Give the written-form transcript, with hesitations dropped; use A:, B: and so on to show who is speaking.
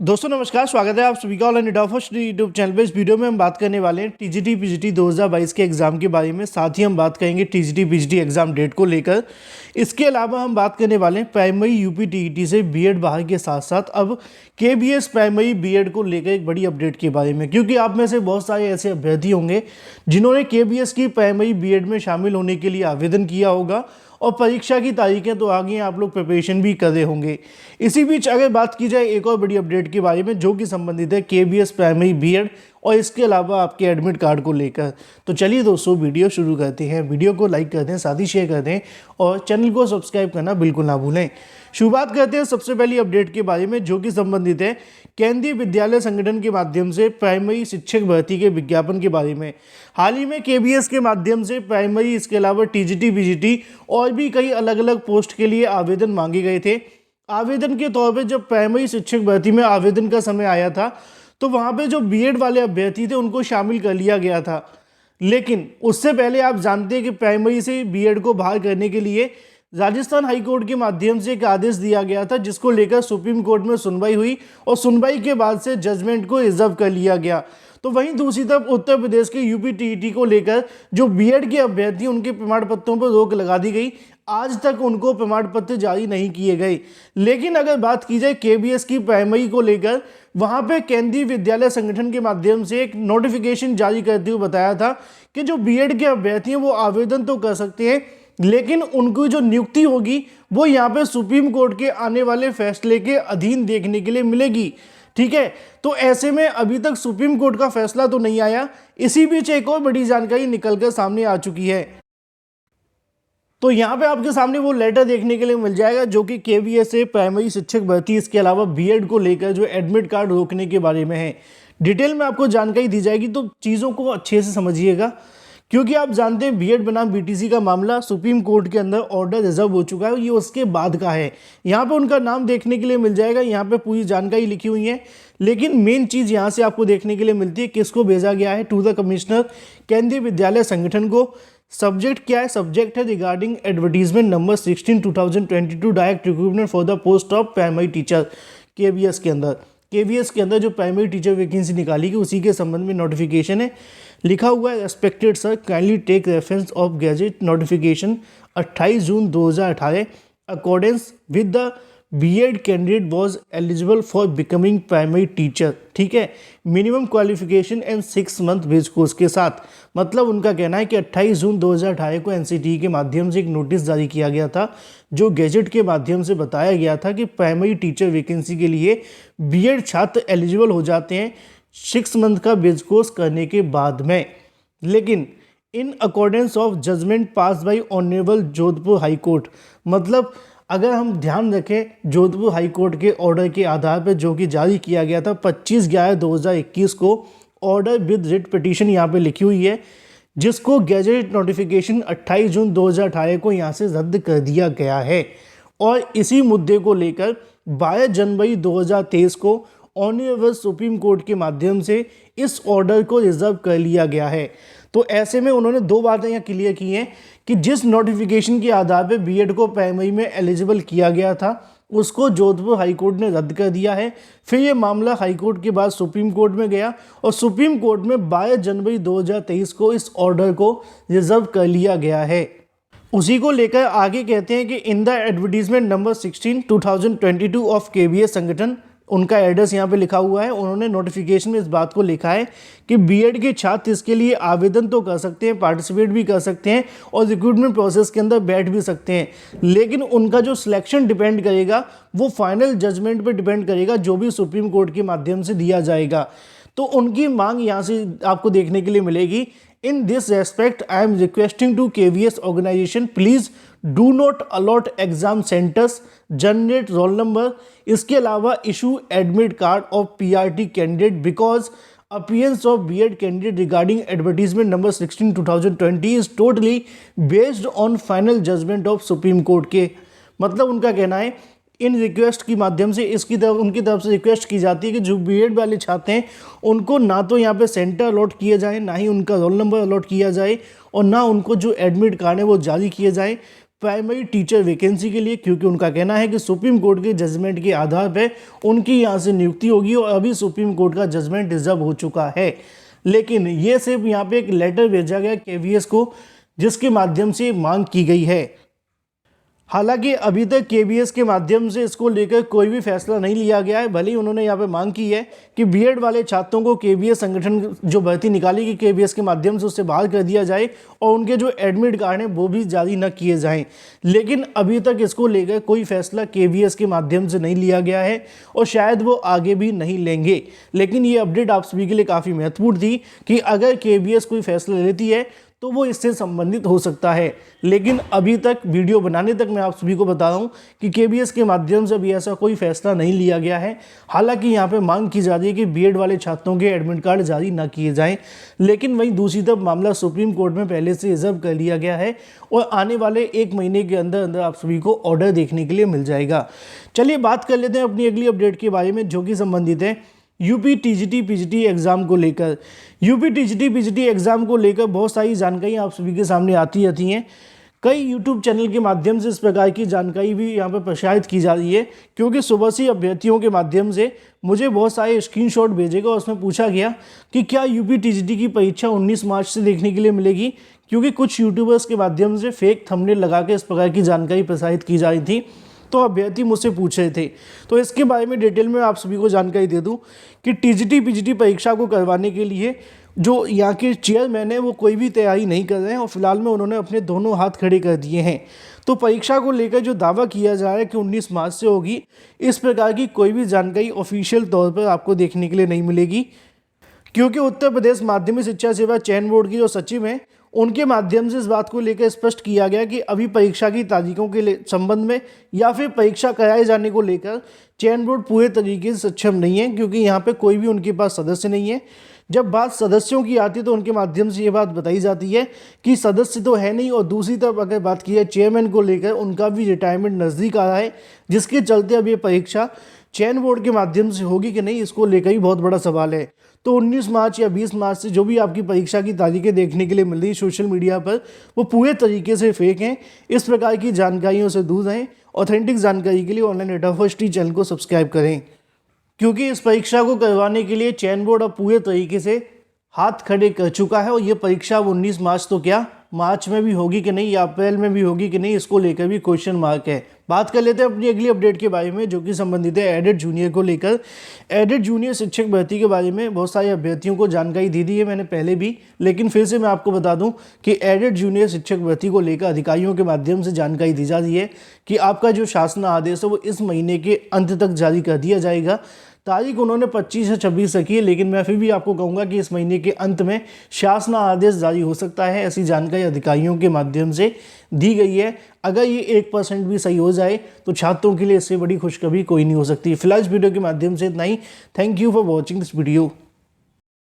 A: दोस्तों नमस्कार, स्वागत है आप सभी का all India first YouTube channel पे। इस वीडियो में हम बात करने वाले हैं टीजीटी पीजीटी 2022 के एग्ज़ाम के बारे में। साथ ही हम बात करेंगे टीजीटी पीजीटी एग्ज़ाम डेट को लेकर। इसके अलावा हम बात करने वाले हैं प्राइमरी यूपी टीईटी से बीएड बाहर के साथ साथ अब केबीएस प्राइमरी बीएड को लेकर एक बड़ी अपडेट के बारे में, क्योंकि आप में से बहुत सारे ऐसे अभ्यर्थी होंगे जिन्होंने केबीएस की प्राइमरी बीएड में शामिल होने के लिए आवेदन किया होगा और परीक्षा की तारीखें तो आगे हैं, आप लोग प्रिपरेशन भी कर रहे होंगे। इसी बीच अगर बात की जाए एक और बड़ी अपडेट के बारे में जो कि संबंधित है केबीएस प्राइमरी बीएड और इसके अलावा आपके एडमिट कार्ड को लेकर, तो चलिए दोस्तों वीडियो शुरू करते हैं। वीडियो को लाइक कर दें, साथ ही शेयर कर दें और चैनल को सब्सक्राइब करना बिल्कुल ना भूलें। शुरुआत करते हैं सबसे पहली अपडेट के बारे में जो कि संबंधित है केंद्रीय विद्यालय संगठन के माध्यम से प्राइमरी शिक्षक भर्ती के विज्ञापन के बारे में। हाल ही में केबीएस के माध्यम से प्राइमरी, इसके अलावा टीजीटी पीजीटी और भी कई अलग अलग पोस्ट के लिए आवेदन मांगे गए थे। आवेदन के तौर पे जब प्राइमरी शिक्षक भर्ती में आवेदन का समय आया था तो वहाँ पे जो बीएड वाले अभ्यर्थी थे उनको शामिल कर लिया गया था। लेकिन उससे पहले आप जानते हैं कि प्राइमरी से बीएड को बाहर करने के लिए राजस्थान हाई कोर्ट के माध्यम से एक आदेश दिया गया था, जिसको लेकर सुप्रीम कोर्ट में सुनवाई हुई और सुनवाई के बाद से जजमेंट को रिजर्व कर लिया गया। तो वहीं दूसरी तरफ उत्तर प्रदेश के यूपी टीईटी को लेकर जो बीएड के अभ्यर्थी उनके प्रमाण पत्रों पर रोक लगा दी गई। आज तक उनको प्रमाण पत्र जारी नहीं किए गए। लेकिन अगर बात की जाए केबीएस की प्राइमरी को लेकर, वहां पे केंद्रीय विद्यालय संगठन के माध्यम से एक नोटिफिकेशन जारी करते हुए बताया था कि जो बीएड के अभ्यर्थी हैं वो आवेदन तो कर सकते हैं, लेकिन उनकी जो नियुक्ति होगी वो यहाँ पे सुप्रीम कोर्ट के आने वाले फैसले के अधीन देखने के लिए मिलेगी। ठीक है, तो ऐसे में अभी तक सुप्रीम कोर्ट का फैसला तो नहीं आया। इसी बीच एक और बड़ी जानकारी निकलकर सामने आ चुकी है। तो यहाँ पे आपके सामने वो लेटर देखने के लिए मिल जाएगा जो कि केबीएस से प्राइमरी शिक्षक भर्ती, इसके अलावा बीएड को लेकर जो एडमिट कार्ड रोकने के बारे में है। डिटेल में आपको जानकारी दी जाएगी, तो चीज़ों को अच्छे से समझिएगा, क्योंकि आप जानते हैं बीएड बनाम बीटीसी का मामला सुप्रीम कोर्ट के अंदर ऑर्डर रिजर्व हो चुका है, ये उसके बाद का है। यहाँ पे उनका नाम देखने के लिए मिल जाएगा, यहाँ पे पूरी जानकारी लिखी हुई है। लेकिन मेन चीज़ यहाँ से आपको देखने के लिए मिलती है किसको भेजा गया है, टू द कमिश्नर केंद्रीय विद्यालय संगठन को। सब्जेक्ट क्या है? सब्जेक्ट है regarding advertisement number 16 2022 direct recruitment for the post of primary teacher. KBS के अंदर जो प्राइमरी टीचर वैकेंसी निकाली गई उसी के संबंध में नोटिफिकेशन है। लिखा हुआ है, respected sir, kindly take reference of gazette notification 28 June 2018 accordance with the BEd candidate was eligible for becoming primary teacher. ठीक है, minimum qualification and 6 month base course के साथ। मतलब उनका कहना है कि 28 जून 2018 को एनसीटीई के माध्यम से एक नोटिस जारी किया गया था, जो गैजेट के माध्यम से बताया गया था कि प्राइमरी टीचर वैकेंसी के लिए बीएड छात्र एलिजिबल हो जाते हैं 6 मंथ का बेस कोर्स करने के बाद में। लेकिन in accordance of judgement pass by honourable Jodhpur high court, मतलब अगर हम ध्यान रखें जोधपुर हाई कोर्ट के ऑर्डर के आधार पर जो कि जारी किया गया था 25/11/2021 को, ऑर्डर विद रिट पिटीशन यहाँ पे लिखी हुई है, जिसको गैजेट नोटिफिकेशन 28 जून 2018 को यहाँ से रद्द कर दिया गया है। और इसी मुद्दे को लेकर 22 जनवरी 2023 को ऑनरेबल सुप्रीम कोर्ट के माध्यम से इस ऑर्डर को रिजर्व कर लिया गया है। तो ऐसे में उन्होंने 2 बातें यहाँ क्लियर की हैं कि जिस नोटिफिकेशन के आधार पर बीएड को प्राइमरी में एलिजिबल किया गया था उसको जोधपुर हाई कोर्ट ने रद्द कर दिया है। फिर ये मामला हाई कोर्ट के बाद सुप्रीम कोर्ट में गया और सुप्रीम कोर्ट में 22 जनवरी 2023 को इस ऑर्डर को रिजर्व कर लिया गया है। उसी को लेकर आगे कहते हैं कि in the advertisement number 16 2022 of KBS संगठन, उनका एड्रेस यहाँ पे लिखा हुआ है। उन्होंने नोटिफिकेशन में इस बात को लिखा है कि बीएड के छात्र इसके लिए आवेदन तो कर सकते हैं, पार्टिसिपेट भी कर सकते हैं और रिक्रूटमेंट प्रोसेस के अंदर बैठ भी सकते हैं, लेकिन उनका जो सिलेक्शन डिपेंड करेगा वो फाइनल जजमेंट पे डिपेंड करेगा जो भी सुप्रीम कोर्ट के माध्यम से दिया जाएगा। तो उनकी मांग यहाँ से आपको देखने के लिए मिलेगी। In this respect, I am requesting to KVS organization, please do not allot exam centers, generate roll number, इसके अलावा issue admit card of PRT candidate because appearance of BEd candidate regarding advertisement number 16 2020 is totally based on final judgment of Supreme Court के। मतलब उनका कहना है in request की माध्यम से उनकी तरफ से रिक्वेस्ट की जाती है कि जो बीएड वाले छात्र हैं उनको ना तो यहाँ पे सेंटर अलॉट किए जाए, ना ही उनका रोल नंबर अलॉट किया जाए और ना उनको जो एडमिट कार्ड है वो जारी किए जाए। प्राइमरी टीचर वैकेंसी के लिए, क्योंकि उनका कहना है कि सुप्रीम कोर्ट के जजमेंट के आधार पर उनकी यहाँ से नियुक्ति होगी और अभी सुप्रीम कोर्ट का जजमेंट रिजर्व हो चुका है। लेकिन ये सिर्फ यहाँ पे एक लेटर भेजा गया केवीएस को, जिसके माध्यम से मांग की गई है। हालांकि अभी तक केवीएस के माध्यम से इसको लेकर कोई भी फैसला नहीं लिया गया है। भले ही उन्होंने यहाँ पे मांग की है कि बीएड वाले छात्रों को केवीएस संगठन जो भर्ती निकालेगी केवीएस के माध्यम से उससे बाहर कर दिया जाए और उनके जो एडमिट कार्ड हैं वो भी जारी न किए जाएं, लेकिन अभी तक इसको लेकर कोई फैसला केवीएस के माध्यम से नहीं लिया गया है और शायद वो आगे भी नहीं लेंगे। लेकिन ये अपडेट आप सभी के लिए काफ़ी महत्वपूर्ण थी कि अगर केवीएस कोई फैसला लेती है तो वो इससे संबंधित हो सकता है। लेकिन अभी तक वीडियो बनाने तक मैं आप सभी को बता रहा हूँ कि केवीएस के माध्यम से अभी ऐसा कोई फैसला नहीं लिया गया है। हालांकि यहाँ पे मांग की जा रही है कि बीएड वाले छात्रों के एडमिट कार्ड जारी ना किए जाएं, लेकिन वहीं दूसरी तरफ मामला सुप्रीम कोर्ट में पहले से रिजर्व कर लिया गया है और आने वाले 1 महीने के अंदर अंदर आप सभी को ऑर्डर देखने के लिए मिल जाएगा। चलिए बात कर लेते हैं अपनी अगली अपडेट के बारे में, जो कि संबंधित है यूपी टीजीटी पीजीटी एग्ज़ाम को लेकर। यूपी टीजीटी पीजीटी एग्ज़ाम को लेकर बहुत सारी जानकारी आप सभी के सामने आती रहती हैं। कई यूट्यूब चैनल के माध्यम से इस प्रकार की जानकारी भी यहाँ पर प्रसारित की जा रही है, क्योंकि सुबह से अभ्यर्थियों के माध्यम से मुझे बहुत सारे स्क्रीनशॉट भेजे गए और उसमें पूछा गया कि क्या यूपी टीजीटी की परीक्षा 19 मार्च से देखने के लिए मिलेगी, क्योंकि कुछ यूट्यूबर्स के माध्यम से फेक थंबनेल लगा के इस प्रकार की जानकारी प्रसारित की जा रही थी। तो अभ्यर्थी मुझसे पूछ रहे थे, तो इसके बारे में डिटेल में आप सभी को जानकारी दे दूं कि टीजीटी पीजीटी परीक्षा को करवाने के लिए जो यहाँ के चेयरमैन है वो कोई भी तैयारी नहीं कर रहे हैं और फिलहाल में उन्होंने अपने दोनों हाथ खड़े कर दिए हैं। तो परीक्षा को लेकर जो दावा किया जा रहा है कि 19 मार्च से होगी, इस प्रकार की कोई भी जानकारी ऑफिशियल तौर पर आपको देखने के लिए नहीं मिलेगी, क्योंकि उत्तर प्रदेश माध्यमिक शिक्षा सेवा चयन बोर्ड की जो सचिव हैं उनके माध्यम से इस बात को लेकर स्पष्ट किया गया कि अभी परीक्षा की तारीखों के संबंध में या फिर परीक्षा कराए जाने को लेकर चयन बोर्ड पूरे तरीके से सक्षम नहीं है, क्योंकि यहाँ पे कोई भी उनके पास सदस्य नहीं है। जब बात सदस्यों की आती है तो उनके माध्यम से ये बात बताई जाती है कि सदस्य तो है नहीं, और दूसरी तरफ अगर बात की जाए चेयरमैन को लेकर उनका भी रिटायरमेंट नज़दीक आ रहा है, जिसके चलते अब ये परीक्षा चयन बोर्ड के माध्यम से होगी कि नहीं, इसको लेकर ही बहुत बड़ा सवाल है। तो 19 मार्च या 20 मार्च से जो भी आपकी परीक्षा की तारीखें देखने के लिए मिल रही है सोशल मीडिया पर, वो पूरे तरीके से फेक हैं। इस प्रकार की जानकारियों से दूर रहें। ऑथेंटिक जानकारी के लिए ऑनलाइन डेटा फर्स्ट चैनल को सब्सक्राइब करें, क्योंकि इस परीक्षा को करवाने के लिए चयन बोर्ड अब पूरे तरीके से हाथ खड़े कर चुका है और ये परीक्षा 19 मार्च तो क्या मार्च में भी होगी कि नहीं या अप्रैल में भी होगी कि नहीं, इसको लेकर भी क्वेश्चन मार्क है। बात कर लेते हैं अपनी अगली अपडेट के बारे में, जो कि संबंधित है एडेड जूनियर को लेकर। एडेड जूनियर शिक्षक भर्ती के बारे में बहुत सारे अभ्यर्थियों को जानकारी दे दी है मैंने पहले भी, लेकिन फिर से मैं आपको बता दूं कि एडेड जूनियर शिक्षक भर्ती को लेकर अधिकारियों के माध्यम से जानकारी दी जा रही है कि आपका जो शासन आदेश है वो इस महीने के अंत तक जारी कर दिया जाएगा। तारीख उन्होंने 25 से 26 रखी है, लेकिन मैं फिर भी आपको कहूँगा कि इस महीने के अंत में शासन आदेश जारी हो सकता है। ऐसी जानकारी अधिकारियों के माध्यम से दी गई है। अगर ये 1% भी सही हो जाए तो छात्रों के लिए इससे बड़ी खुशखबरी कोई नहीं हो सकती। फिलहाल इस वीडियो के माध्यम से इतना ही। Thank you for watching this video.